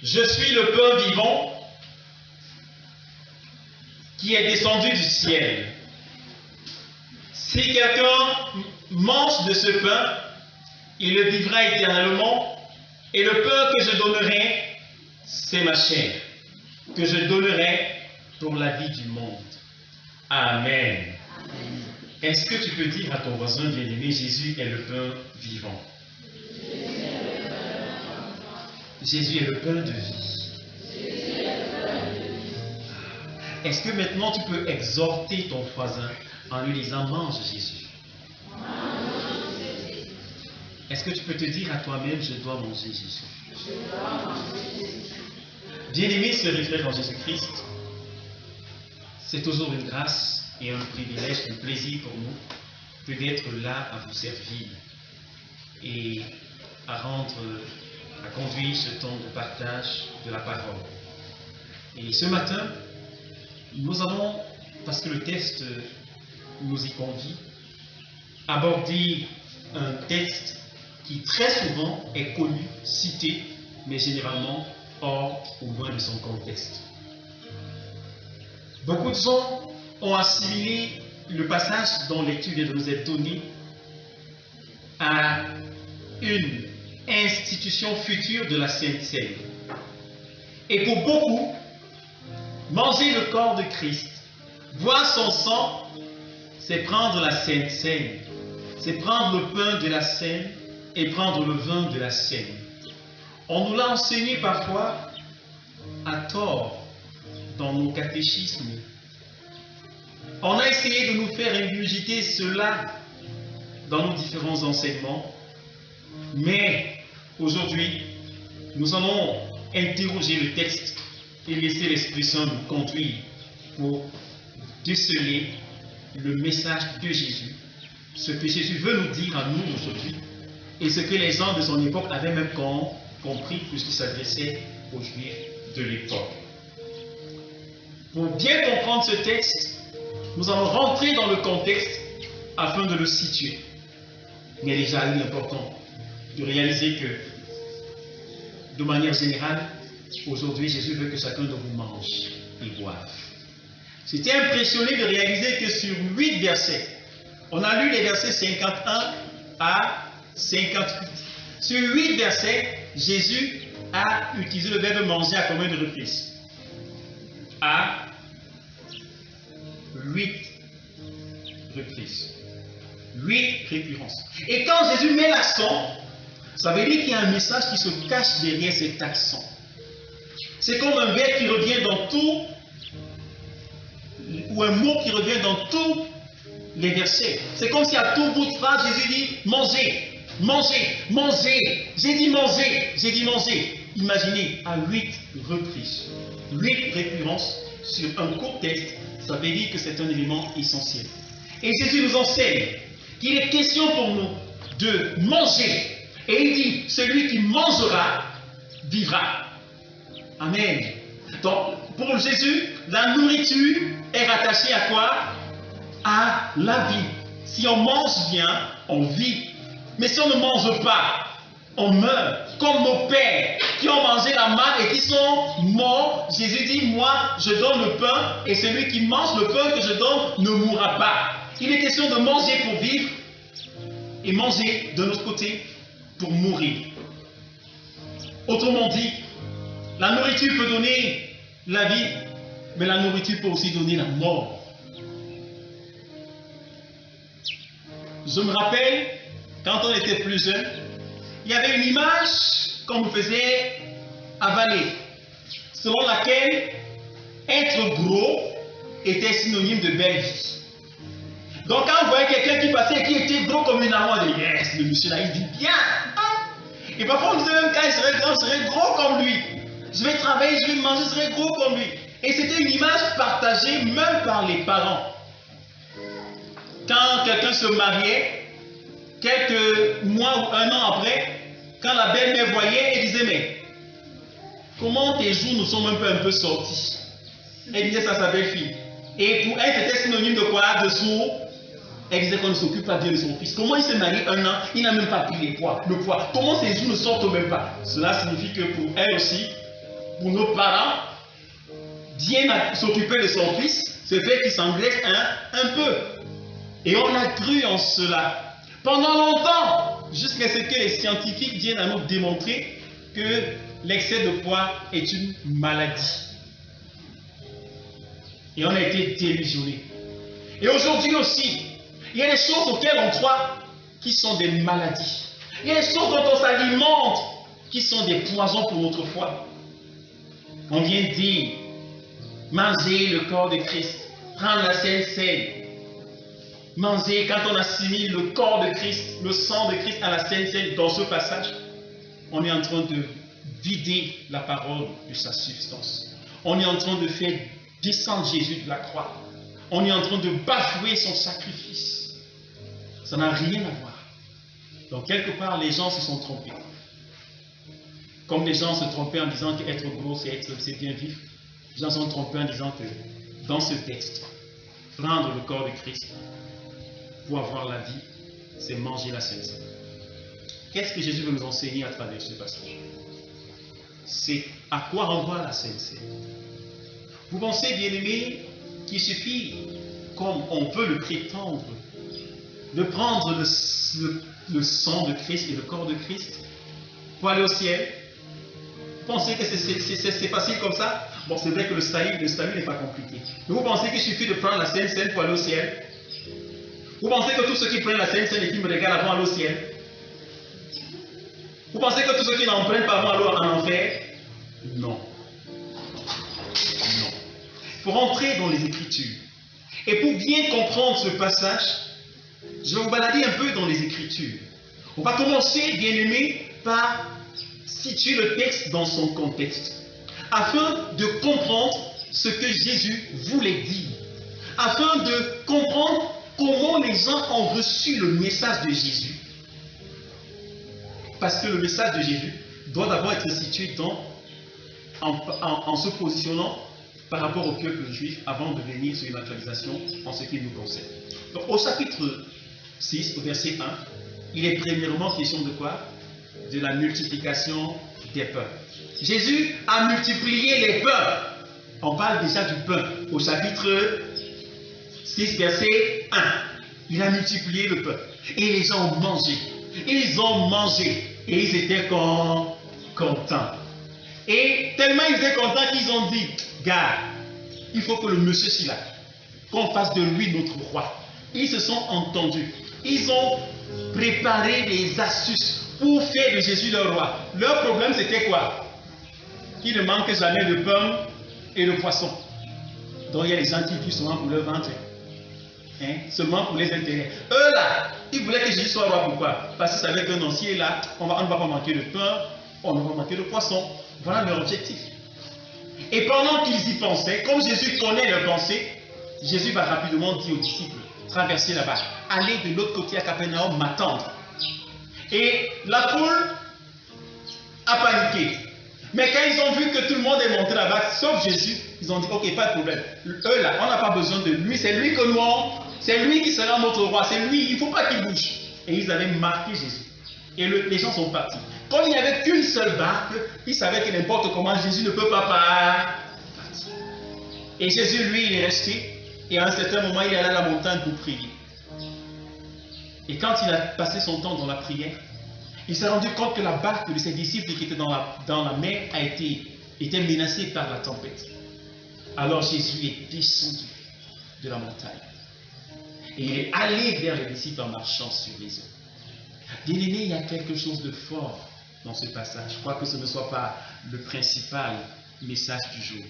Je suis le pain vivant qui est descendu du ciel. Si quelqu'un mange de ce pain, il le vivra éternellement, et le pain que je donnerai, c'est ma chair, que je donnerai pour la vie du monde. Amen. Est-ce que tu peux dire à ton voisin bien-aimé, Jésus est le pain vivant? Jésus est le pain de vie. Est-ce que maintenant tu peux exhorter ton voisin en lui disant, mange Jésus? Est-ce que tu peux te dire à toi-même, je dois manger Jésus? Bien-aimé, se réfère en Jésus-Christ, c'est toujours une grâce et un privilège, un plaisir pour nous que d'être là à vous servir et à conduire ce temps de partage de la parole. Et ce matin, nous allons, parce que le texte nous y convie, aborder un texte qui très souvent est connu, cité, mais généralement hors ou loin de son contexte. Beaucoup de gens ont assimilé le passage dont lecture vient de nous être donnée à une institution future de la Sainte Seine. Et pour beaucoup, manger le corps de Christ, boire son sang, c'est prendre la Sainte Seine, c'est prendre le pain de la Seine et prendre le vin de la Seine. On nous l'a enseigné parfois à tort dans nos catéchismes. On a essayé de nous faire ingurgiter cela dans nos différents enseignements, mais aujourd'hui, nous allons interroger le texte et laisser l'Esprit Saint nous conduire pour déceler le message de Jésus, ce que Jésus veut nous dire à nous aujourd'hui, et ce que les gens de son époque avaient même compris puisqu'il s'adressait aux Juifs de l'époque. Pour bien comprendre ce texte, nous allons rentrer dans le contexte afin de le situer. Mais déjà, il est important de réaliser que, de manière générale, aujourd'hui, Jésus veut que chacun de vous mange et boive. J'étais impressionné de réaliser que sur 8 versets, on a lu les versets 51 à 58. Sur 8 versets, Jésus a utilisé le verbe manger à combien de reprises? À 8 reprises. 8 récurrences. Et quand Jésus met l'accent, ça veut dire qu'il y a un message qui se cache derrière cet accent. C'est comme un verbe qui revient dans tout, ou un mot qui revient dans tous les versets. C'est comme si à tout bout de phrase, Jésus dit mangez, mangez, mangez. J'ai dit manger, j'ai dit manger. Imaginez à 8 reprises, 8 récurrences sur un court texte, ça veut dire que c'est un élément essentiel. Et Jésus nous enseigne qu'il est question pour nous de manger. Et il dit, celui qui mangera vivra. Amen. Donc, pour Jésus, la nourriture est rattachée à quoi? À la vie. Si on mange bien, on vit. Mais si on ne mange pas, on meurt. Comme nos pères qui ont mangé la manne et qui sont morts, Jésus dit, moi, je donne le pain et celui qui mange le pain que je donne ne mourra pas. Il est question de manger pour vivre et manger de l'autre côté pour mourir. Autrement dit, la nourriture peut donner la vie, mais la nourriture peut aussi donner la mort. Je me rappelle, quand on était plus jeune, il y avait une image qu'on nous faisait avaler, selon laquelle être gros était synonyme de belle vie. Donc quand on voyait quelqu'un qui passait et qui était gros comme une amande, on dit yes, le monsieur là il vit bien. Et parfois on disait même quand il serait grand, je serais gros comme lui. Je vais travailler, je vais manger, je serai gros comme lui. Et c'était une image partagée même par les parents. Quand quelqu'un se mariait, quelques mois ou un an après, quand la belle-mère voyait, elle disait, mais comment tes joues nous sont un peu sortis? Elle disait ça à sa belle-fille. Et pour elle, c'était synonyme de quoi? De sourd. Elle disait qu'on ne s'occupe pas bien de son fils. Comment il s'est marié un an, il n'a même pas pris le poids. Comment ses joues ne sortent même pas? Cela signifie que pour elle aussi, pour nos parents, bien s'occuper de son fils, ce fait qu'il s'engraisse un peu. Et on a cru en cela pendant longtemps, jusqu'à ce que les scientifiques viennent à nous démontrer que l'excès de poids est une maladie. Et on a été délusionnés. Et aujourd'hui aussi, il y a des choses auxquelles on croit qui sont des maladies. Il y a des choses dont on s'alimente qui sont des poisons pour notre foi. On vient dire, manger le corps de Christ, prendre la Sainte Seine. Manger, quand on assimile le corps de Christ, le sang de Christ à la Sainte Seine, dans ce passage, on est en train de vider la parole de sa substance. On est en train de faire descendre Jésus de la croix. On est en train de bafouer son sacrifice. Ça n'a rien à voir. Donc, quelque part, les gens se sont trompés. Comme les gens se trompaient en disant qu'être gros, c'est bien vivre. Les gens se sont trompés en disant que dans ce texte, prendre le corps de Christ pour avoir la vie, c'est manger la Sainte Seine. Qu'est-ce que Jésus veut nous enseigner à travers ce passage? C'est à quoi renvoie la Sainte Seine. Vous pensez, bien-aimés, qu'il suffit, comme on peut le prétendre, de prendre le sang de Christ et le corps de Christ pour aller au ciel? Vous pensez que c'est facile comme ça? Bon, c'est vrai que le salut n'est pas compliqué. Mais vous pensez qu'il suffit de prendre la Sainte Seine pour aller au ciel? Vous pensez que tous ceux qui prennent la Sainte Seine et qui me regardent vont aller au ciel? Vous pensez que tous ceux qui n'en prennent pas vont aller en enfer? Non. Non. Il faut rentrer dans les Écritures. Et pour bien comprendre ce passage, je vais vous balader un peu dans les Écritures. On va commencer, bien aimé, par situer le texte dans son contexte, afin de comprendre ce que Jésus voulait dire, afin de comprendre comment les gens ont reçu le message de Jésus. Parce que le message de Jésus doit d'abord être situé en se positionnant par rapport au peuple juif avant de venir sur une actualisation en ce qui nous concerne. Donc, au chapitre 6, au verset 1, il est premièrement question de quoi? De la multiplication des pains. Jésus a multiplié les pains. On parle déjà du pain. Au chapitre 6, verset 1. Il a multiplié le pain. Et les gens ont mangé. Ils ont mangé. Et ils étaient contents. Et tellement ils étaient contents qu'ils ont dit, gars, il faut que le monsieur soit là, qu'on fasse de lui notre roi. Ils se sont entendus. Ils ont préparé des astuces pour faire de Jésus leur roi. Leur problème c'était quoi? Qu'il ne manque jamais de pain et de poisson. Donc il y a des gens qui vivent seulement pour leur ventre. Seulement pour les intérêts. Eux là, ils voulaient que Jésus soit roi. Pourquoi? Parce qu'ils savaient qu'un ancien là, on ne va pas manquer de pain, on ne va pas manquer de poisson. Voilà leur objectif. Et pendant qu'ils y pensaient, comme Jésus connaît leurs pensées, Jésus va rapidement dire aux disciples, traverser là-bas, allez de l'autre côté à Capernaum m'attendre. Et la foule a paniqué. Mais quand ils ont vu que tout le monde est monté là-bas, sauf Jésus, ils ont dit, ok, pas de problème. Eux là, on n'a pas besoin de lui, c'est lui que nous avons, c'est lui qui sera notre roi, c'est lui, il ne faut pas qu'il bouge. Et ils avaient marqué Jésus. Et les gens sont partis. Comme il n'y avait qu'une seule barque, ils savaient que n'importe comment, Jésus ne peut pas partir. Et Jésus, lui, il est resté. Et à un certain moment, il est allé à la montagne pour prier. Et quand il a passé son temps dans la prière, il s'est rendu compte que la barque de ses disciples qui était dans la mer était menacée par la tempête. Alors Jésus est descendu de la montagne. Et il est allé vers les disciples en marchant sur les eaux. Bien-aimé, il y a quelque chose de fort dans ce passage. Je crois que ce ne soit pas le principal message du jour.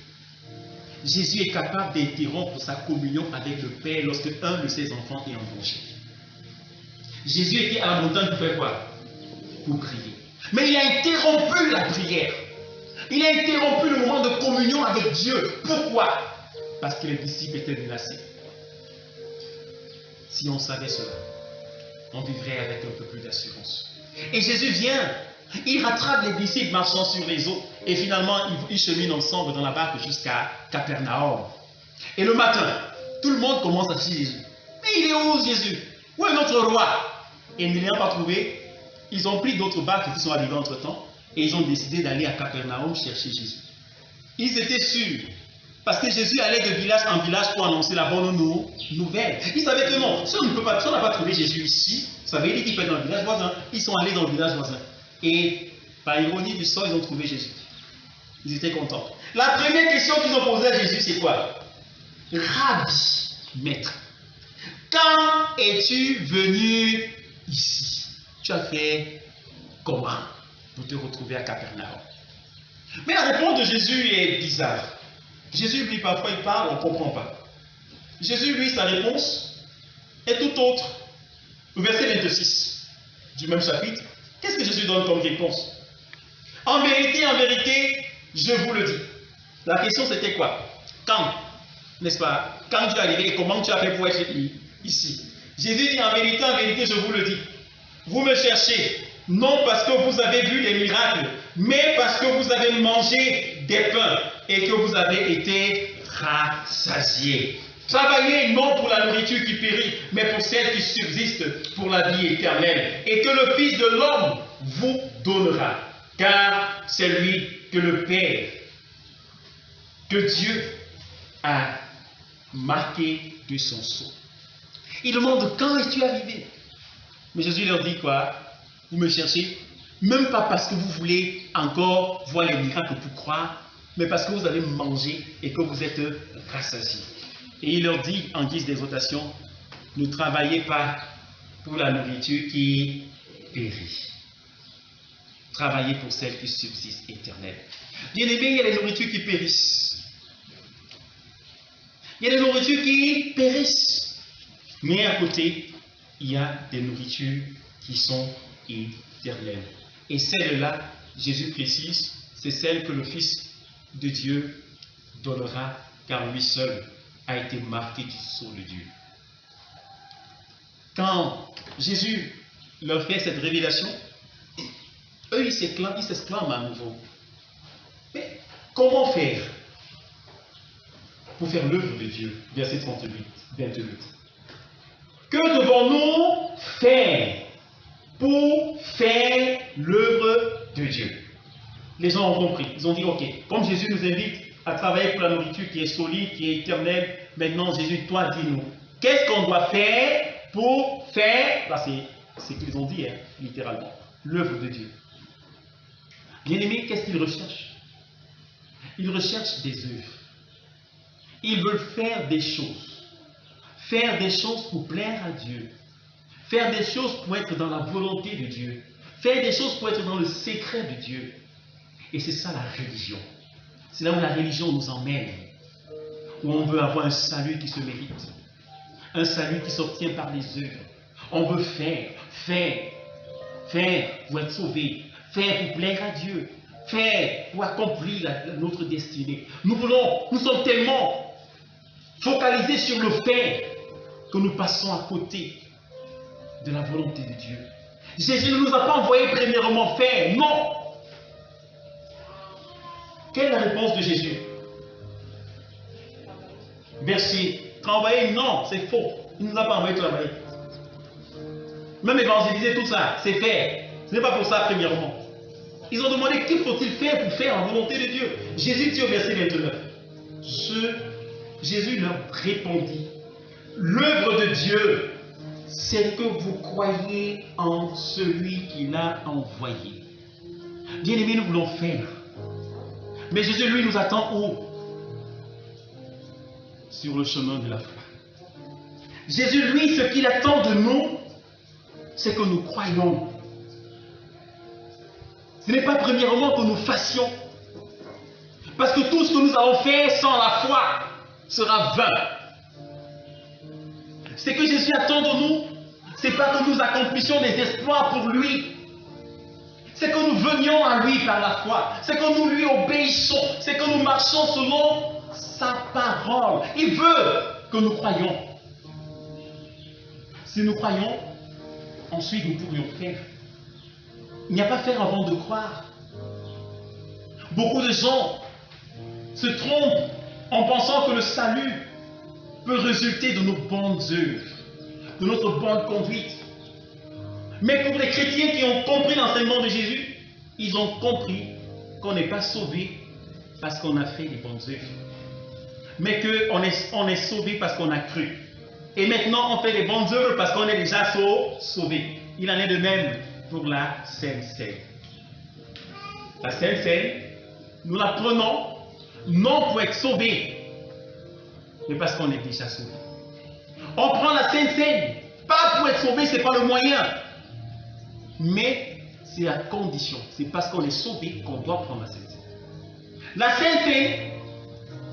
Jésus est capable d'interrompre sa communion avec le Père lorsque un de ses enfants est en danger. Jésus était à la montagne pour faire quoi? Pour prier. Mais il a interrompu la prière. Il a interrompu le moment de communion avec Dieu. Pourquoi? Parce que les disciples étaient menacés. Si on savait cela, on vivrait avec un peu plus d'assurance. Et Jésus vient, il rattrape les disciples marchant sur les eaux et finalement ils cheminent ensemble dans la barque jusqu'à Capernaum. Et le matin, tout le monde commence à chercher Jésus. Mais il est où Jésus? Où est notre roi? Et ne l'ayant pas trouvé, ils ont pris d'autres barques qui sont arrivées entre temps et ils ont décidé d'aller à Capernaum chercher Jésus. Ils étaient sûrs. Parce que Jésus allait de village en village pour annoncer la bonne nouvelle. Ils savaient que non, si on n'a pas trouvé Jésus ici, ça veut dire qu'il peut être dans le village voisin. Ils sont allés dans le village voisin. Et par ironie du sort, ils ont trouvé Jésus. Ils étaient contents. La première question qu'ils ont posée à Jésus, c'est quoi? Rabbi, maître, quand es-tu venu ici? Tu as fait comment pour te retrouver à Capernaum? Mais la réponse de Jésus est bizarre. Jésus, lui, parfois, il parle, on ne comprend pas. Jésus, lui, sa réponse est tout autre. Au verset 26 du même chapitre, qu'est-ce que Jésus donne comme réponse? En vérité, je vous le dis. La question, c'était quoi? Quand? N'est-ce pas? Quand tu es arrivé et comment tu as fait pour être ici? Jésus dit, en vérité, je vous le dis. Vous me cherchez, non parce que vous avez vu des miracles, mais parce que vous avez mangé des pains et que vous avez été rassasiés. Travaillez non pour la nourriture qui périt, mais pour celle qui subsiste pour la vie éternelle, et que le Fils de l'homme vous donnera. Car c'est lui que le Père, que Dieu a marqué de son sceau. Il demande quand es-tu arrivé? Mais Jésus leur dit quoi? Vous me cherchez, même pas parce que vous voulez encore voir les miracles pour croire, mais parce que vous avez mangé et que vous êtes rassasiés. Et il leur dit en guise d'exhortation, ne travaillez pas pour la nourriture qui périt. Travaillez pour celle qui subsiste éternelle. Bien aimé, il y a des nourritures qui périssent. Il y a des nourritures qui périssent. Mais à côté, il y a des nourritures qui sont éternelles. Et celle-là, Jésus précise, c'est celle que le Fils de Dieu donnera, car lui seul a été marqué du sceau de Dieu. Quand Jésus leur fait cette révélation, eux, ils s'exclament à nouveau. Mais comment faire pour faire l'œuvre de Dieu? Verset 28. Que devons-nous faire pour faire l'œuvre de Dieu? Les gens ont compris. Ils ont dit, ok, comme Jésus nous invite à travailler pour la nourriture qui est solide, qui est éternelle, maintenant Jésus, toi, dis-nous, qu'est-ce qu'on doit faire pour faire, là c'est ce qu'ils ont dit, hein, littéralement, l'œuvre de Dieu. Bien-aimés, qu'est-ce qu'ils recherchent? Ils recherchent des œuvres. Ils veulent faire des choses. Faire des choses pour plaire à Dieu. Faire des choses pour être dans la volonté de Dieu. Faire des choses pour être dans le secret de Dieu. Et c'est ça la religion. C'est là où la religion nous emmène. Où on veut avoir un salut qui se mérite. Un salut qui s'obtient par les œuvres. On veut faire pour être sauvé. Faire pour plaire à Dieu. Faire pour accomplir notre destinée. Nous sommes tellement focalisés sur le faire que nous passons à côté de la volonté de Dieu. Jésus ne nous a pas envoyé premièrement faire, non. Quelle est la réponse de Jésus? Verset, travailler, non, c'est faux. Il ne nous a pas envoyé travailler. Même évangéliser, tout ça, c'est faire. Ce n'est pas pour ça premièrement. Ils ont demandé qu'il faut-il faire pour faire la volonté de Dieu. Jésus dit au verset 29, Jésus leur répondit, l'œuvre de Dieu, c'est que vous croyez en celui qui l'a envoyé. Bien-aimés, nous voulons faire. Mais Jésus, lui, nous attend où? Sur le chemin de la foi. Jésus, lui, ce qu'il attend de nous, c'est que nous croyons. Ce n'est pas premièrement que nous fassions. Parce que tout ce que nous allons faire sans la foi sera vain. Ce que Jésus attend de nous, ce n'est pas que nous accomplissions des exploits pour lui. C'est que nous venions à lui par la foi. C'est que nous lui obéissons. C'est que nous marchons selon sa parole. Il veut que nous croyions. Si nous croyons, ensuite nous pourrions faire. Il n'y a pas faire avant de croire. Beaucoup de gens se trompent en pensant que le salut peut résulter de nos bonnes œuvres, de notre bonne conduite. Mais pour les chrétiens qui ont compris l'enseignement de Jésus, ils ont compris qu'on n'est pas sauvé parce qu'on a fait des bonnes œuvres, mais qu'on est sauvé parce qu'on a cru. Et maintenant, on fait des bonnes œuvres parce qu'on est déjà sauvé. Il en est de même pour la Sainte Seine. La Sainte Seine, nous la prenons non pour être sauvés, mais parce qu'on est déjà sauvé. On prend la Sainte Seine, pas pour être sauvé, ce n'est pas le moyen, mais c'est la condition. C'est parce qu'on est sauvé qu'on doit prendre la Sainte Seine. La Sainte Seine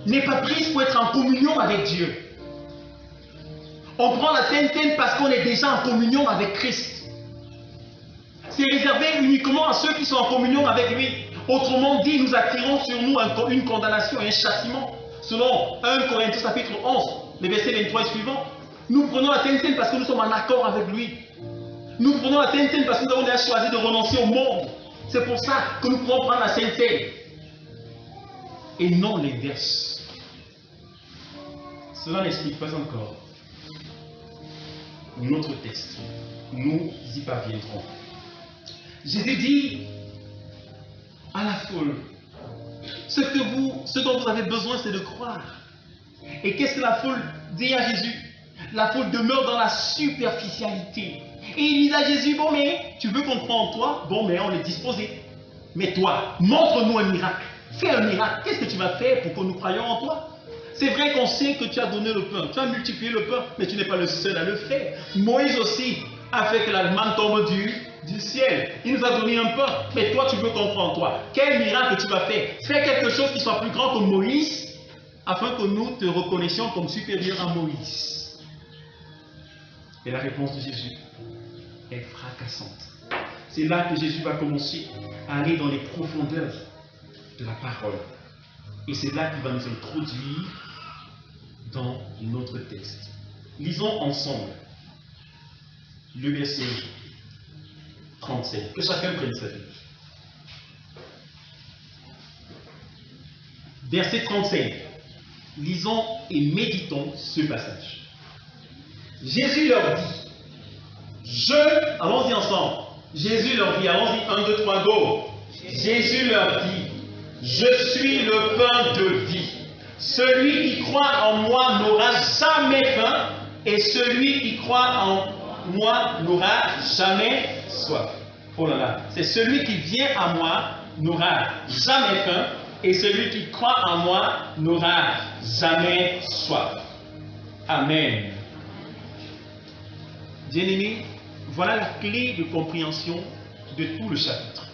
n'est pas prise pour être en communion avec Dieu. On prend la Sainte Seine parce qu'on est déjà en communion avec Christ. C'est réservé uniquement à ceux qui sont en communion avec lui. Autrement dit, nous attirons sur nous une condamnation et un châtiment. Selon 1 Corinthiens chapitre 11, les versets 23 et suivants, nous prenons la Sainte Seine parce que nous sommes en accord avec lui. Nous prenons la Sainte Seine parce que nous avons déjà choisi de renoncer au monde. C'est pour ça que nous pouvons prendre la Sainte Seine. Et non l'inverse. Cela n'explique pas encore notre texte. Nous y parviendrons. Jésus dit à la foule, ce dont vous avez besoin, c'est de croire. Et qu'est-ce que la foule dit à Jésus? La foule demeure dans la superficialité. Et il dit à Jésus, bon mais tu veux qu'on croie en toi? Bon mais on est disposé. Mais toi, montre-nous un miracle. Fais un miracle. Qu'est-ce que tu vas faire pour que nous croyions en toi? C'est vrai qu'on sait que tu as donné le pain, tu as multiplié le pain, mais tu n'es pas le seul à le faire. Moïse aussi a fait que la manne tombe du ciel. Il nous a donné un pain, mais toi tu veux qu'on croie en toi. Quel miracle tu vas faire? Fais quelque chose qui soit plus grand que Moïse, afin que nous te reconnaissions comme supérieur à Moïse. Et la réponse de Jésus est fracassante. C'est là que Jésus va commencer à aller dans les profondeurs de la parole. Et c'est là qu'il va nous introduire dans notre texte. Lisons ensemble le verset 37. Que chacun prenne sa Bible. Verset 37. Lisons et méditons ce passage. Jésus leur dit, allons-y ensemble. Jésus leur dit, allons-y, 1, 2, 3, go. Jésus leur dit, je suis le pain de vie. Celui qui croit en moi n'aura jamais faim, et celui qui croit en moi n'aura jamais soif. Oh là là, c'est celui qui vient à moi n'aura jamais faim, et celui qui croit en moi n'aura jamais soif. Amen. Bien-aimés, voilà la clé de compréhension de tout le chapitre.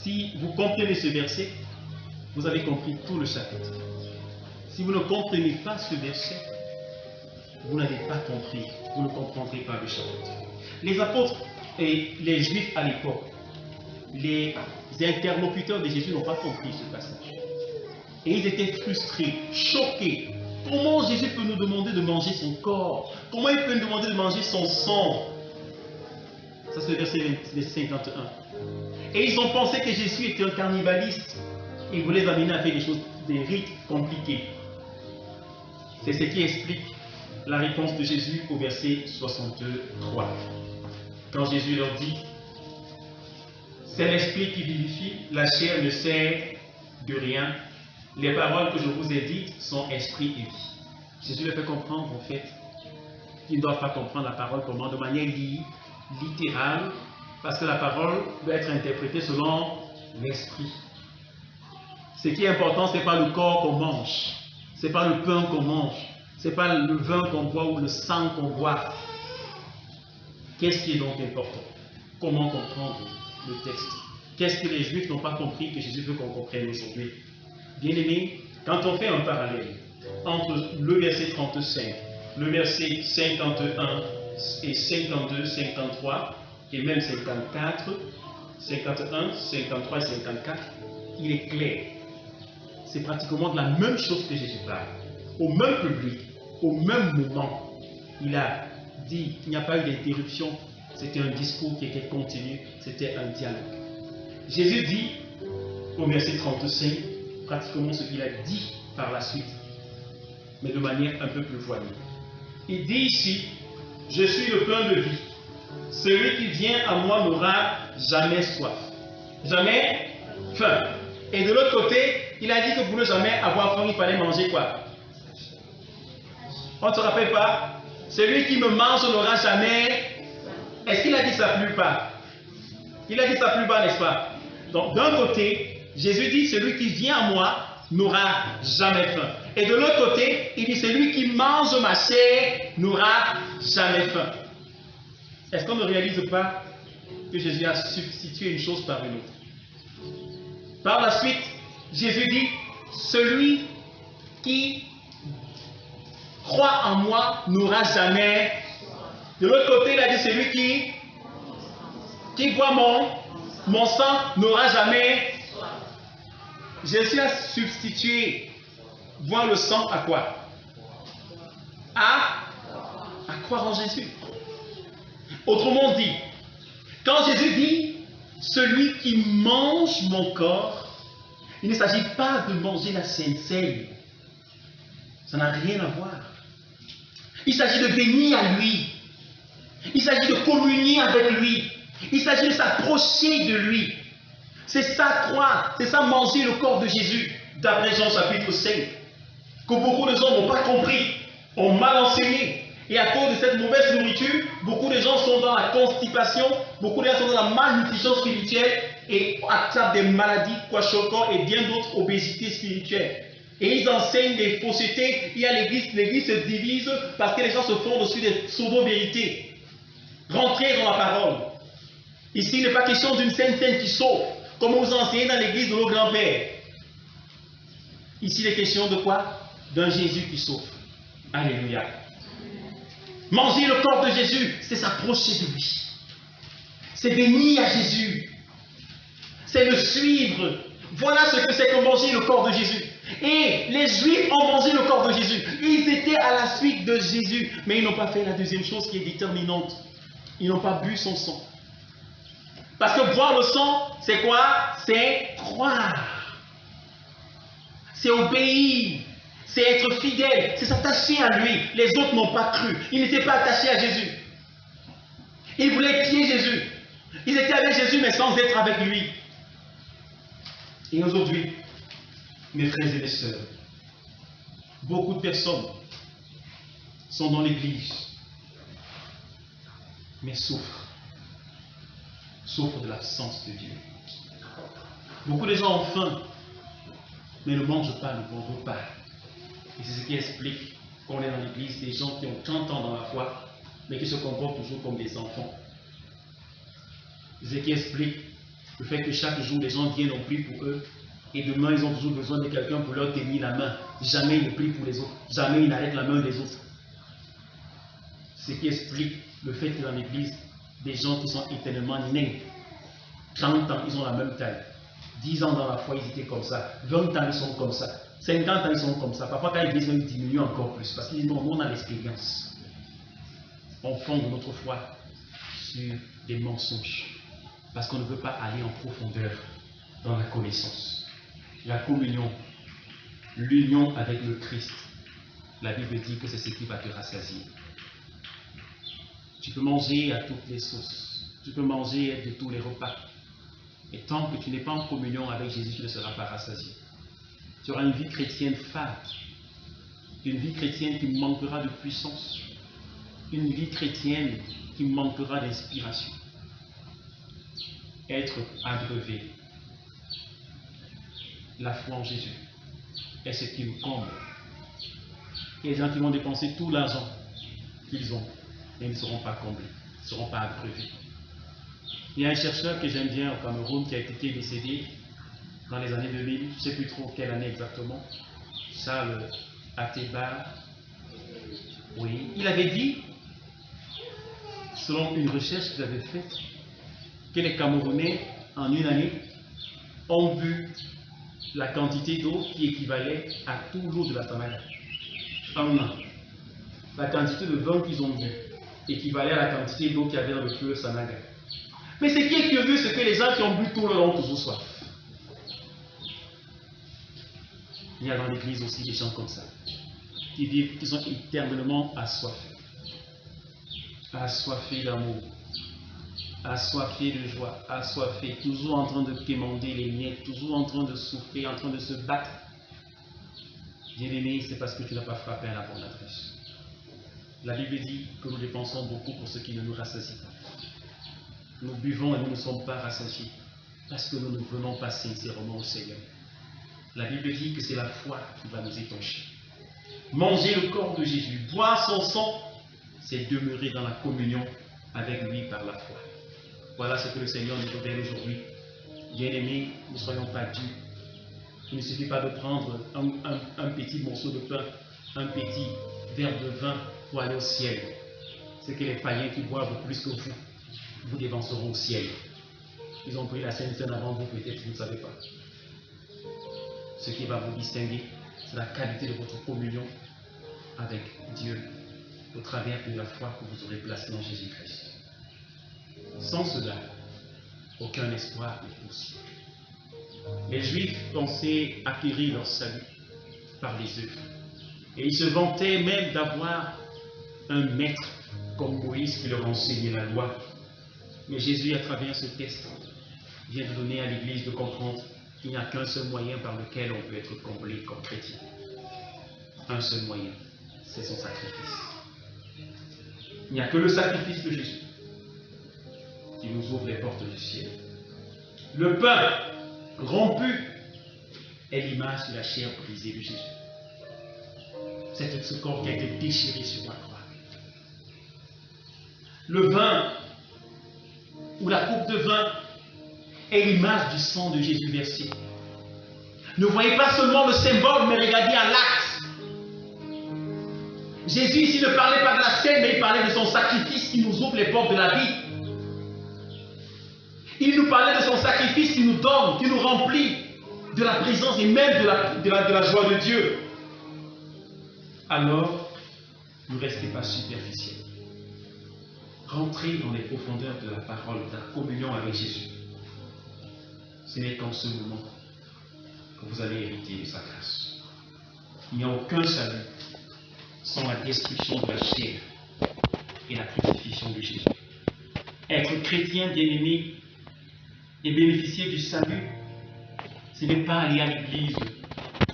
Si vous comprenez ce verset, vous avez compris tout le chapitre. Si vous ne comprenez pas ce verset, vous n'avez pas compris, vous ne comprendrez pas le chapitre. Les apôtres et les juifs à l'époque, les interlocuteurs de Jésus n'ont pas compris ce passage. Et ils étaient frustrés, choqués. Comment Jésus peut nous demander de manger son corps? Comment il peut nous demander de manger son sang? Ça c'est le verset 51. Et ils ont pensé que Jésus était un carnivaliste. Il voulait les amener à faire des rites compliqués. C'est ce qui explique la réponse de Jésus au verset 63. Quand Jésus leur dit, c'est l'esprit qui vivifie, la chair ne sert de rien. Les paroles que je vous ai dites sont esprit et vie. Jésus leur fait comprendre en fait qu'ils ne doivent pas comprendre la parole comment de manière littérale, parce que la parole doit être interprétée selon l'esprit. Ce qui est important, ce n'est pas le corps qu'on mange, ce n'est pas le pain qu'on mange, ce n'est pas le vin qu'on boit ou le sang qu'on boit. Qu'est-ce qui est donc important? Comment comprendre le texte? Qu'est-ce que les Juifs n'ont pas compris que Jésus veut qu'on comprenne aujourd'hui? Bien aimé, quand on fait un parallèle entre le verset 35, le verset 51 et 52, 53, et même 54, 51, 53 et 54, il est clair. C'est pratiquement de la même chose que Jésus parle. Au même public, au même moment, il a dit qu'il n'y a pas eu d'interruption. C'était un discours qui était continu, c'était un dialogue. Jésus dit au verset 35, pratiquement ce qu'il a dit par la suite, mais de manière un peu plus voilée. Il dit ici, je suis le pain de vie. Celui qui vient à moi n'aura jamais soif, jamais faim. Et de l'autre côté, il a dit que pour ne jamais avoir faim, il fallait manger quoi? On ne se rappelle pas? Celui qui me mange n'aura jamais... Est-ce qu'il a dit ça plus bas? Il a dit ça plus bas, n'est-ce pas? Donc d'un côté, Jésus dit, celui qui vient à moi n'aura jamais faim. Et de l'autre côté, il dit, celui qui mange ma chair n'aura jamais faim. Est-ce qu'on ne réalise pas que Jésus a substitué une chose par une autre? Par la suite, Jésus dit, celui qui croit en moi n'aura jamais. De l'autre côté, il a dit, celui qui boit mon sang n'aura jamais. Jésus a substitué boire le sang à quoi? À croire en Jésus. Autrement dit, quand Jésus dit, celui qui mange mon corps, il ne s'agit pas de manger la Sainte Seine. Ça n'a rien à voir. Il s'agit de venir à lui. Il s'agit de communier avec lui. Il s'agit de s'approcher de lui. C'est ça croire, c'est ça manger le corps de Jésus, d'après Jean chapitre 5. Que beaucoup de gens n'ont pas compris, ont mal enseigné. Et à cause de cette mauvaise nourriture, beaucoup de gens sont dans la constipation, beaucoup de gens sont dans la malnutrition spirituelle et attrapent des maladies, kwashiorkor et bien d'autres obésités spirituelles. Et ils enseignent des faussetés. Il y a l'église se divise parce que les gens se fondent dessus des pseudo-vérités. Rentrez dans la parole. Ici, il n'est pas question d'une sainte qui sauve, comme vous enseignez dans l'église de nos grands-pères. Ici, il est question de quoi? D'un Jésus qui sauve. Alléluia. Manger le corps de Jésus, c'est s'approcher de lui. C'est venir à Jésus. C'est le suivre. Voilà ce que c'est que manger le corps de Jésus. Et les Juifs ont mangé le corps de Jésus. Ils étaient à la suite de Jésus. Mais ils n'ont pas fait la deuxième chose qui est déterminante. Ils n'ont pas bu son sang. Parce que boire le sang, c'est quoi? C'est croire. C'est obéir. C'est être fidèle. C'est s'attacher à lui. Les autres n'ont pas cru. Ils n'étaient pas attachés à Jésus. Ils voulaient piller Jésus. Ils étaient avec Jésus, mais sans être avec lui. Et aujourd'hui, mes frères et mes sœurs, beaucoup de personnes sont dans l'église, mais souffrent de l'absence de Dieu. Beaucoup de gens ont faim, mais ne mangent pas le bon repas. Et c'est ce qui explique qu'on est dans l'église des gens qui ont 30 ans dans la foi, mais qui se comportent toujours comme des enfants. C'est ce qui explique le fait que chaque jour, les gens viennent, on prie pour eux, et demain, ils ont toujours besoin de quelqu'un pour leur tenir la main. Jamais ils ne prient pour les autres. Jamais ils n'arrêtent la main des autres. Ce qui explique le fait que dans l'église, des gens qui sont éternellement nés, 30 ans, ils ont la même taille. 10 ans dans la foi, ils étaient comme ça. 20 ans, ils sont comme ça. 50 ans, ils sont comme ça. Parfois, quand l'église même diminue encore plus, parce qu'ils disent non, nous, on a l'expérience. On fonde notre foi sur des mensonges. Parce qu'on ne veut pas aller en profondeur dans la connaissance. La communion, l'union avec le Christ. La Bible dit que c'est ce qui va te rassasier. Tu peux manger à toutes les sauces. Tu peux manger de tous les repas. Et tant que tu n'es pas en communion avec Jésus, tu ne seras pas rassasié. Tu auras une vie chrétienne fade. Une vie chrétienne qui manquera de puissance. Une vie chrétienne qui manquera d'inspiration. Être abreuvé. La foi en Jésus est ce qui me comble. Il y a des gens qui vont dépenser tout l'argent qu'ils ont, mais ils ne seront pas comblés, ils ne seront pas abreuvés. Il y a un chercheur que j'aime bien au Cameroun qui a été décédé dans les années 2000, je ne sais plus trop quelle année exactement, Charles Ateba. Oui, il avait dit, selon une recherche qu'il avait faite, que les Camerounais, en une année, ont bu la quantité d'eau qui équivalait à tout l'eau de la Samaria. En un an. La quantité de vin qu'ils ont bu équivalait à la quantité d'eau qu'il y avait dans le fleuve Sanaga. Mais ce qui est curieux, c'est que les gens qui ont bu tout l'eau ont toujours soif. Il y a dans l'église aussi des gens comme ça, qui vivent, qui sont éternellement assoiffés. Assoiffés d'amour, assoiffé de joie, assoiffé, toujours en train de quémander les miettes, toujours en train de souffrir, en train de se battre. Bien-aimé, c'est parce que tu n'as pas frappé à la bonne adresse. La Bible dit que nous dépensons beaucoup pour ce qui ne nous rassasie pas. Nous buvons et nous ne sommes pas rassasiés parce que nous ne venons pas sincèrement au Seigneur. La Bible dit que c'est la foi qui va nous étancher. Manger le corps de Jésus, boire son sang, c'est demeurer dans la communion avec lui par la foi. Voilà ce que le Seigneur nous révèle aujourd'hui. Bien-aimés, ne soyons pas durs. Il ne suffit pas de prendre un petit morceau de pain, un petit verre de vin pour aller au ciel. C'est que les païens qui boivent plus que vous, vous dévanceront au ciel. Ils ont pris la Sainte Seine avant vous, peut-être, vous ne savez pas. Ce qui va vous distinguer, c'est la qualité de votre communion avec Dieu au travers de la foi que vous aurez placée en Jésus-Christ. Sans cela, aucun espoir n'est possible. Les Juifs pensaient acquérir leur salut par les œuvres. Et ils se vantaient même d'avoir un maître comme Moïse qui leur enseignait la loi. Mais Jésus, à travers ce texte, vient de donner à l'Église de comprendre qu'il n'y a qu'un seul moyen par lequel on peut être comblé comme chrétien. Un seul moyen, c'est son sacrifice. Il n'y a que le sacrifice de Jésus qui nous ouvre les portes du ciel. Le pain rompu est l'image de la chair brisée de Jésus. C'est ce corps qui a été déchiré sur la croix. Le vin ou la coupe de vin est l'image du sang de Jésus versé. Ne voyez pas seulement le symbole, mais regardez à l'acte. Jésus ici ne parlait pas de la scène, mais il parlait de son sacrifice qui nous ouvre les portes de la vie. Il nous parlait de son sacrifice qui nous donne, qui nous remplit de la présence et même de la joie de Dieu. Alors, ne restez pas superficiels. Rentrez dans les profondeurs de la parole, de la communion avec Jésus. Ce n'est qu'en ce moment que vous allez hériter de sa grâce. Il n'y a aucun salut sans la destruction de la chair et la crucifixion de Jésus. Être chrétien bien-aimé et bénéficier du salut, ce n'est pas aller à l'église,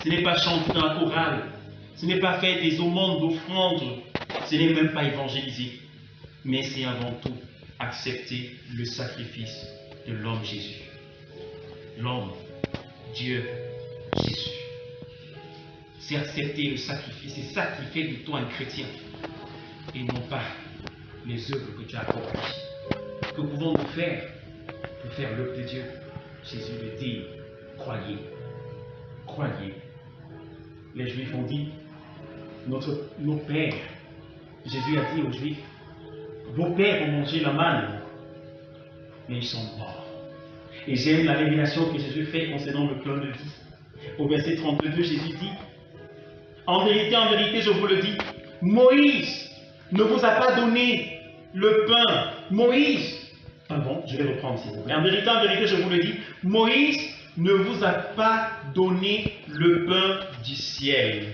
ce n'est pas chanter dans la chorale, ce n'est pas faire des aumônes d'offrandes, ce n'est même pas évangéliser, mais c'est avant tout accepter le sacrifice de l'homme Jésus. L'homme, Dieu, Jésus. C'est accepter le sacrifice, c'est ça qui fait de toi un chrétien, et non pas les œuvres que tu as accomplies. Que pouvons-nous faire pour faire l'œuvre de Dieu? Jésus le dit, croyez, croyez. Les Juifs ont dit, nos pères, Jésus a dit aux Juifs, vos pères ont mangé la manne, mais ils sont morts. Et j'aime la révélation que Jésus fait concernant le plan de vie. Au verset 32, Jésus dit, en vérité, je vous le dis, Moïse ne vous a pas donné le pain. Moïse, pardon, je vais reprendre s'il vous plaît. En vérité, je vous le dis, Moïse ne vous a pas donné le pain du ciel.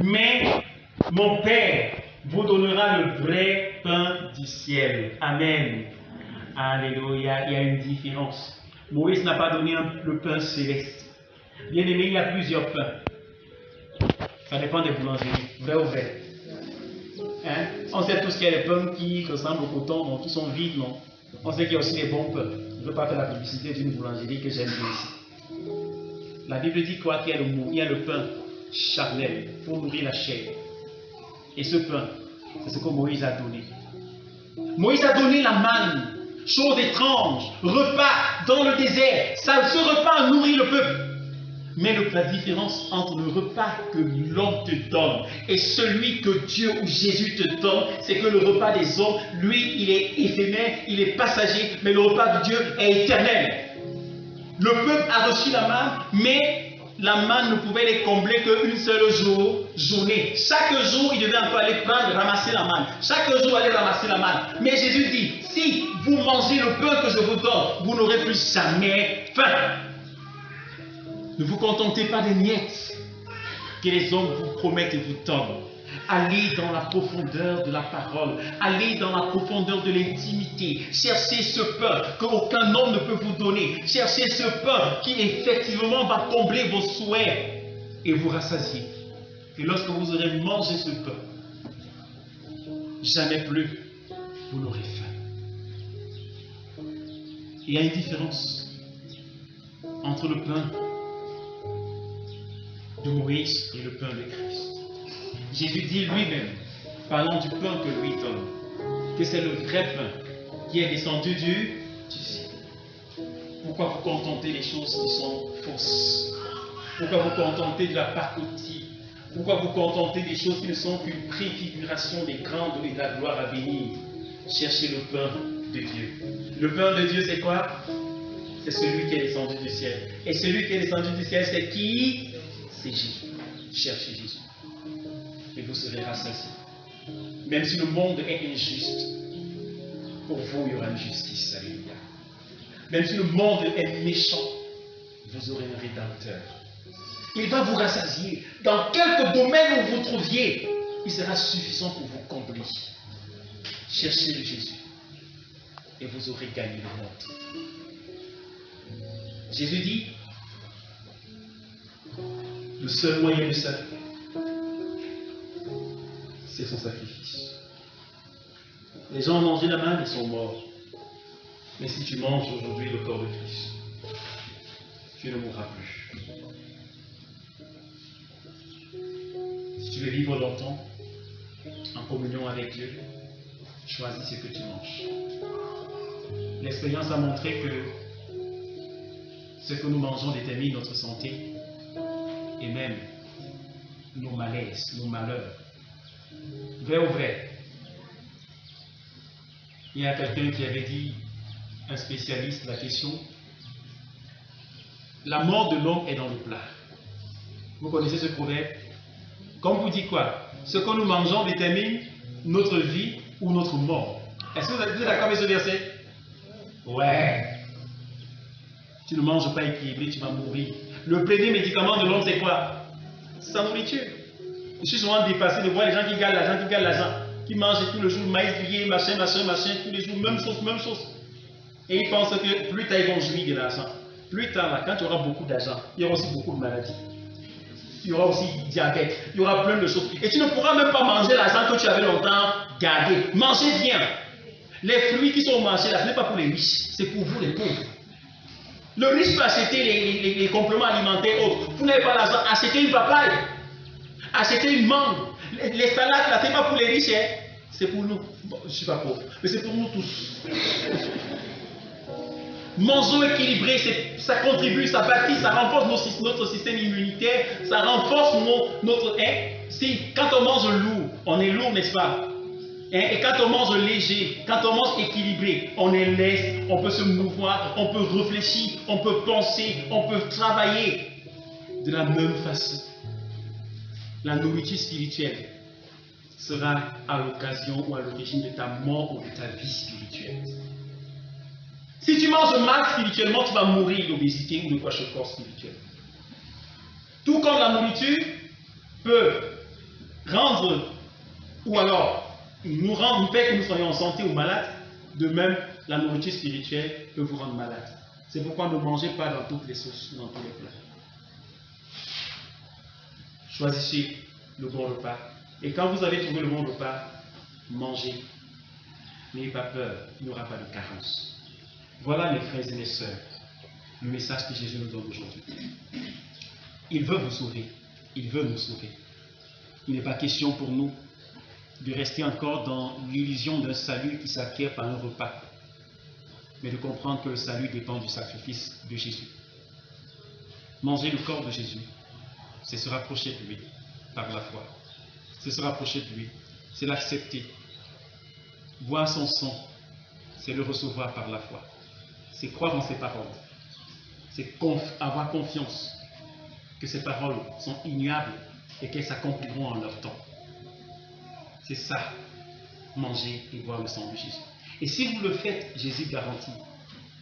Mais mon Père vous donnera le vrai pain du ciel. Amen. Alléluia. Il y a une différence. Moïse n'a pas donné le pain céleste. Bien aimé, il y a plusieurs pains. Ça dépend des boulangeries. Vrai ou vrai? Hein? On sait tous qu'il y a des pains qui ressemblent au coton, donc qui sont vides, non? On sait qu'il y a aussi des bons pains. Je ne veux pas faire la publicité d'une boulangerie que j'aime bien ici. La Bible dit quoi? Qu'il y a le pain charnel pour nourrir la chair. Et ce pain, c'est ce que Moïse a donné. Moïse a donné la manne. Chose étrange, repas dans le désert. Ce repas a nourri le peuple. Mais la différence entre le repas que l'homme te donne et celui que Dieu ou Jésus te donne, c'est que le repas des hommes, lui, il est éphémère, il est passager, mais le repas de Dieu est éternel. Le peuple a reçu la manne, mais la manne ne pouvait les combler qu'une seule journée. Chaque jour, il devait encore aller ramasser la manne. Chaque jour, aller ramasser la manne. Mais Jésus dit, si vous mangez le pain que je vous donne, vous n'aurez plus jamais faim. Ne vous contentez pas des miettes que les hommes vous promettent et vous donnent. Allez dans la profondeur de la parole. Allez dans la profondeur de l'intimité. Cherchez ce pain qu'aucun homme ne peut vous donner. Cherchez ce pain qui effectivement va combler vos souhaits et vous rassasier. Et lorsque vous aurez mangé ce pain, jamais plus vous n'aurez faim. Il y a une différence entre le pain de Moïse et le pain de Christ. Jésus dit lui-même, parlant du pain que lui donne, que c'est le vrai pain qui est descendu du ciel. Pourquoi vous contentez des choses qui sont fausses? Pourquoi vous contentez de la pacotille? Pourquoi vous contentez des choses qui ne sont qu'une préfiguration des grandes et de la gloire à venir? Cherchez le pain de Dieu. Le pain de Dieu, c'est quoi? C'est celui qui est descendu du ciel. Et celui qui est descendu du ciel, c'est qui? C'est Jésus. Cherchez Jésus. Et vous serez rassasiés. Même si le monde est injuste, pour vous, il y aura une justice. Alléluia. Même si le monde est méchant, vous aurez un rédempteur. Il va vous rassasier. Dans quelque domaine où vous trouviez, il sera suffisant pour vous combler. Cherchez le Jésus. Et vous aurez gagné le monde. Jésus dit, le seul moyen de salut, c'est son sacrifice. Les gens ont mangé la manne, ils sont morts. Mais si tu manges aujourd'hui le corps de Christ, tu ne mourras plus. Si tu veux vivre longtemps, en communion avec Dieu, choisis ce que tu manges. L'expérience a montré que ce que nous mangeons détermine notre santé et même nos malaises, nos malheurs. Vrai ou vrai? Il y a quelqu'un qui avait dit, un spécialiste de la question, la mort de l'homme est dans le plat. Vous connaissez ce proverbe? Comme vous dites quoi? Ce que nous mangeons détermine notre vie ou notre mort. Est-ce que vous êtes d'accord avec ce verset? Ouais. Tu ne manges pas équilibré, tu vas mourir. Le premier médicament de l'homme, c'est quoi? Sa nourriture. Je suis souvent dépassé de voir les gens qui gagnent l'argent, qui mangent tout le jour, maïs grillé, machin, tous les jours, même chose. Et ils pensent que plus tard, ils vont jouir de l'argent. Plus tard, là, quand tu auras beaucoup d'argent, il y aura aussi beaucoup de maladies. Il y aura aussi diabète, il y aura plein de choses. Et tu ne pourras même pas manger l'argent que tu avais longtemps gardé. Mangez bien. Les fruits qui sont au marché, là, ce n'est pas pour les riches, c'est pour vous les pauvres. Le riche peut acheter les compléments alimentaires autres. Vous n'avez pas l'argent, achetez une papaye, achetez une mangue. Les salades, là, ce n'est pas pour les riches, hein? C'est pour nous. Bon, je ne suis pas pauvre, mais c'est pour nous tous. Mangeons équilibré, ça contribue, ça bâtit, ça renforce notre système immunitaire, ça renforce notre... Quand on mange lourd, on est lourd, n'est-ce pas? Et quand on mange léger, quand on mange équilibré, on est leste, on peut se mouvoir, on peut réfléchir, on peut penser, on peut travailler. De la même façon, la nourriture spirituelle sera à l'occasion ou à l'origine de ta mort ou de ta vie spirituelle. Si tu manges mal spirituellement, tu vas mourir d'obésité ou de kwashiorkor spirituel. Tout comme la nourriture peut rendre, ou alors nous faire que nous soyons en santé ou malades, de même, la nourriture spirituelle peut vous rendre malade. C'est pourquoi ne mangez pas dans toutes les sauces, dans tous les plats. Choisissez le bon repas. Et quand vous avez trouvé le bon repas, mangez. N'ayez pas peur, il n'y aura pas de carence. Voilà, mes frères et mes sœurs, le message que Jésus nous donne aujourd'hui. Il veut vous sauver. Il veut nous sauver. Il n'est pas question pour nous de rester encore dans l'illusion d'un salut qui s'acquiert par un repas, mais de comprendre que le salut dépend du sacrifice de Jésus. Manger le corps de Jésus, c'est se rapprocher de lui par la foi. C'est se rapprocher de lui, c'est l'accepter. Boire son sang, c'est le recevoir par la foi. C'est croire en ses paroles. C'est avoir confiance que ces paroles sont ignobles et qu'elles s'accompliront en leur temps. C'est ça, manger et boire le sang de Jésus. Et si vous le faites, Jésus garantit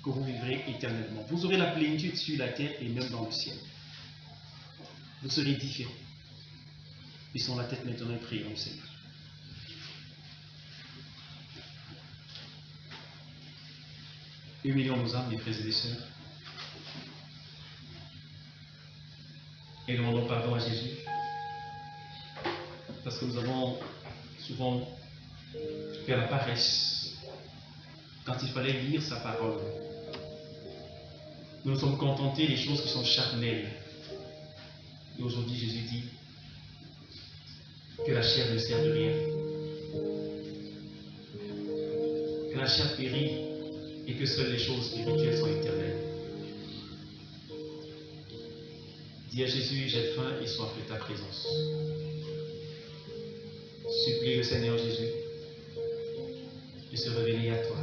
que vous vivrez éternellement. Vous aurez la plénitude sur la terre et même dans le ciel. Vous serez différents. Baissons la tête maintenant et prions au Seigneur. Humilions nos âmes, mes frères et sœurs. Et demandons pardon à Jésus. Parce que nous avons souvent fait la paresse quand il fallait lire sa parole. Nous nous sommes contentés des choses qui sont charnelles. Et aujourd'hui, Jésus dit que la chair ne sert de rien. Que la chair périt et que seules les choses spirituelles sont éternelles. Dis à Jésus, j'ai faim et soif de ta présence. Supplie le Seigneur Jésus de se révéler à toi.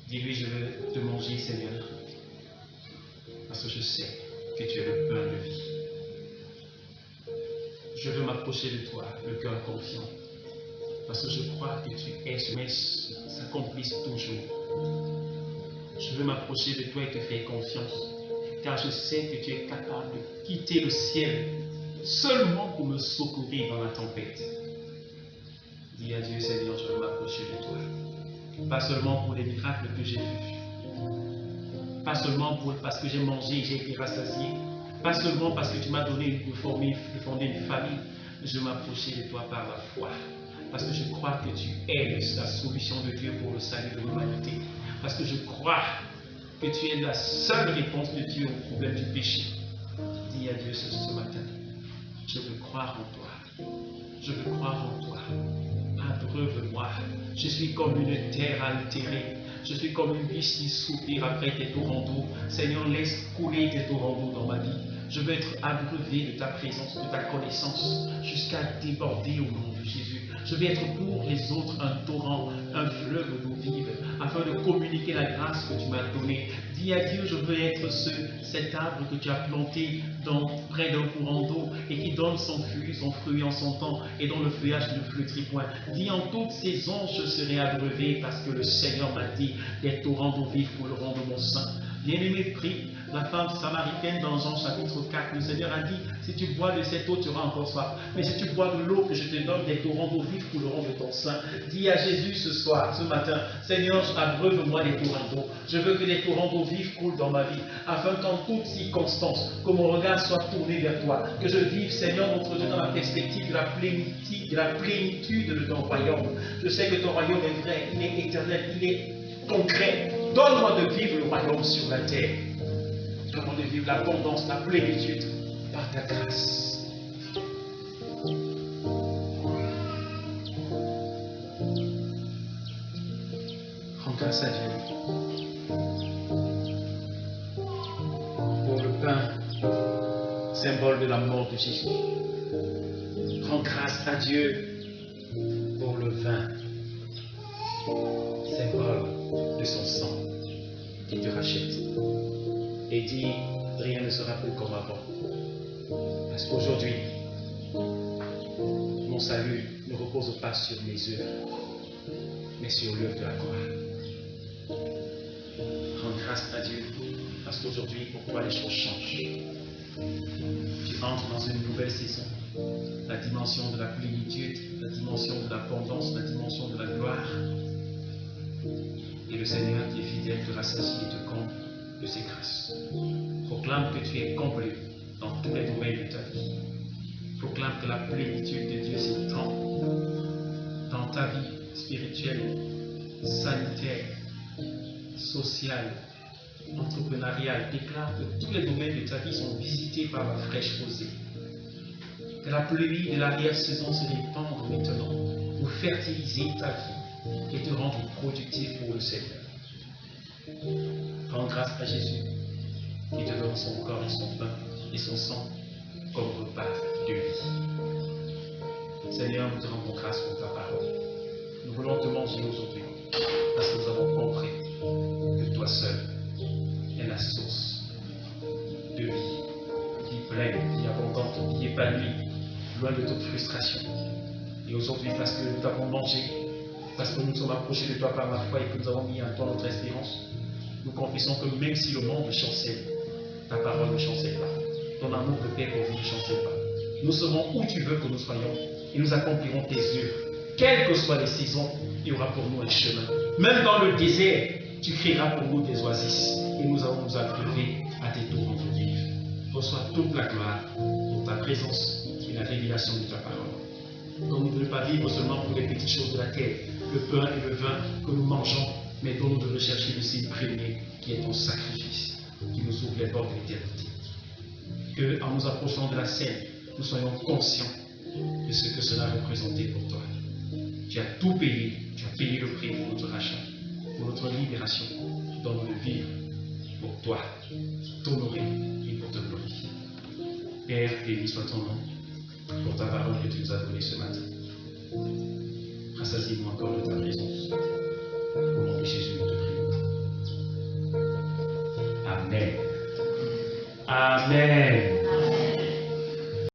Dis-lui, je veux te manger, Seigneur, parce que je sais que tu es le pain de vie. Je veux m'approcher de toi, le cœur confiant, parce que je crois que tu es ce que s'accomplisse toujours. Je veux m'approcher de toi et te faire confiance, car je sais que tu es capable de quitter le ciel seulement pour me secourir dans la tempête. Dis à Dieu, Seigneur, je veux m'approcher de toi. Pas seulement pour les miracles que j'ai vus, pas seulement parce que j'ai mangé et j'ai été rassasié, pas seulement parce que tu m'as donné de fonder une famille, mais je veux m'approcher de toi par la foi. Parce que je crois que tu es la solution de Dieu pour le salut de l'humanité. Parce que je crois que tu es la seule réponse de Dieu au problème du péché. Dis à Dieu ce matin, je veux croire en toi. Je veux croire en toi. Abreuve-moi. Je suis comme une terre altérée. Je suis comme une biche qui soupire après tes torrents d'eau. Seigneur, laisse couler tes torrents d'eau dans ma vie. Je veux être abreuvé de ta présence, de ta connaissance, jusqu'à déborder au nom de Jésus. Je vais être pour les autres un torrent, un fleuve d'eau vive, afin de communiquer la grâce que tu m'as donnée. Dis à Dieu, je veux être cet arbre que tu as planté près d'un courant d'eau et qui donne son fruit en son temps et dont le feuillage ne flétrit point. Dis en toute saison, je serai abreuvé parce que le Seigneur m'a dit, des torrents d'eau vive couleront de mon sein. Bien-aimé, prie. La femme samaritaine dans Jean chapitre 4, le Seigneur a dit, si tu bois de cette eau, tu auras encore soif. Mais si tu bois de l'eau que je te donne, des torrents d'eau vive couleront de ton sein. Dis à Jésus ce soir, ce matin, Seigneur, abreuve-moi des torrents d'eau. Je veux que les torrents d'eau vive coulent dans ma vie, afin qu'en toute circonstance, que mon regard soit tourné vers toi. Que je vive, Seigneur, notre Dieu, dans la perspective de la plénitude de ton royaume. Je sais que ton royaume est vrai, il est éternel, il est concret. Donne-moi de vivre le royaume sur la terre. Donne-moi de vivre l'abondance, la plénitude par ta grâce. Rends grâce à Dieu pour le pain, symbole de la mort de Jésus. Rends grâce à Dieu pour le vin, symbole de son sang qui te rachète. Et dis, rien ne sera plus comme avant. Parce qu'aujourd'hui, mon salut ne repose pas sur mes œuvres, mais sur l'œuvre de la croix. Rends grâce à Dieu, parce qu'aujourd'hui, pour toi, les choses changent. Tu entres dans une nouvelle saison. La dimension de la plénitude, la dimension de l'abondance, la dimension de la gloire. Et le Seigneur qui est fidèle te rassasie et te comble de ses grâces. Proclame que tu es complet dans tous les domaines de ta vie. Proclame que la plénitude de Dieu s'étend dans ta vie spirituelle, sanitaire, sociale, entrepreneuriale. Déclare que tous les domaines de ta vie sont visités par la fraîche rosée. Que la pluie de l'arrière-saison se répande maintenant pour fertiliser ta vie et te rendre productif pour le Seigneur. Rends grâce à Jésus qui te donne son corps et son pain et son sang comme repas de vie. Seigneur, nous te rendons grâce pour ta parole. Nous voulons te manger aujourd'hui parce que nous avons compris que toi seul es la source de vie pleine, vie abondante, vie épanouie, loin de toute frustration. Et aujourd'hui, parce que nous t'avons mangé, parce que nous nous sommes approchés de toi par la foi et que nous avons mis en toi notre espérance, nous confessons que même si le monde chancelle, ta parole ne chancelle pas. Ton amour de Père pour vous ne chancelle pas. Nous serons où tu veux que nous soyons et nous accomplirons tes œuvres. Quelles que soient les saisons, il y aura pour nous un chemin. Même dans le désert, tu créeras pour nous des oasis et nous allons nous abreuver à tes torrents de vivre. Reçois toute la gloire pour ta présence et la révélation de ta parole. Donne-nous de ne pas vivre seulement pour les petites choses de la terre, le pain et le vin que nous mangeons, mais donne-nous de rechercher le signe premier qui est ton sacrifice, qui nous ouvre les portes de l'éternité. Que, en nous approchant de la scène, nous soyons conscients de ce que cela représentait pour toi. Tu as tout payé, tu as payé le prix pour notre rachat, pour notre libération. Donne-nous de vivre pour toi, t'honorer et pour te glorifier. Père, béni soit ton nom pour ta parole que tu nous as donnée ce matin. Rassasie-nous encore de ta présence. Au nom de Jésus, nous te prions. Amen. Amen.